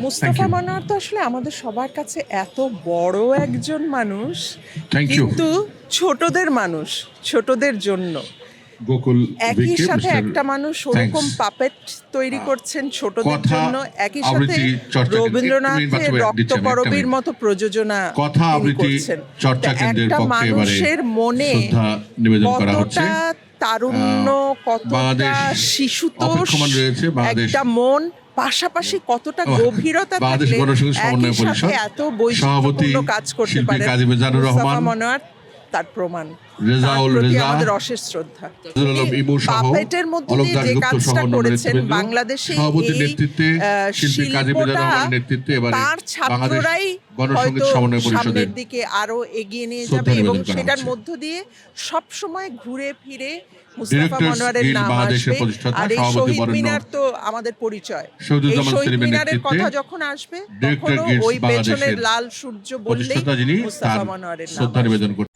মুস্তাফা মনোয়ার তো আসলে আমাদের সবার কাছে এত বড় একজন মানুষ, কিন্তু ছোটদের মানুষ, ছোটদের জন্য গোকুল একই সাথে একটা মানুষ ওরকম পাপেট তৈরি করছেন ছোটদের জন্য, একই সাথে রবীন্দ্রনাথের রক্তকরবীর মতো প্রযোজনা করছেন। একটা মানুষের মনে কতটা তারুণ্য, কতটা শিশুতোষ একটা মন, পাশাপাশি কতটা গভীরতা থাকলে একই সাথে এত বৈচিত্র্যপূর্ণ কাজ করতে পারে মুস্তাফা মনোয়ার, তার প্রমাণ। আমাদের অশেষ শ্রদ্ধা। পাপেটের মধ্যে দিয়ে যে কাজটা করেছেন বাংলাদেশে, শিল্পটা তার ছাত্ররাই হয়তো সামনের দিকে আরো এগিয়ে নিয়ে যাবে, এবং সেটার মধ্য দিয়ে সব সময় ঘুরে ফিরে মুস্তাফা মনোয়ারের নাম আসবে। আর এই শহীদ মিনার তো আমাদের পরিচয়। এই শহীদ মিনারের কথা যখন আসবে, তখন ওই পেছনের লাল সূর্য বললেই মুস্তাফা মনোয়ারের নাম আসবে।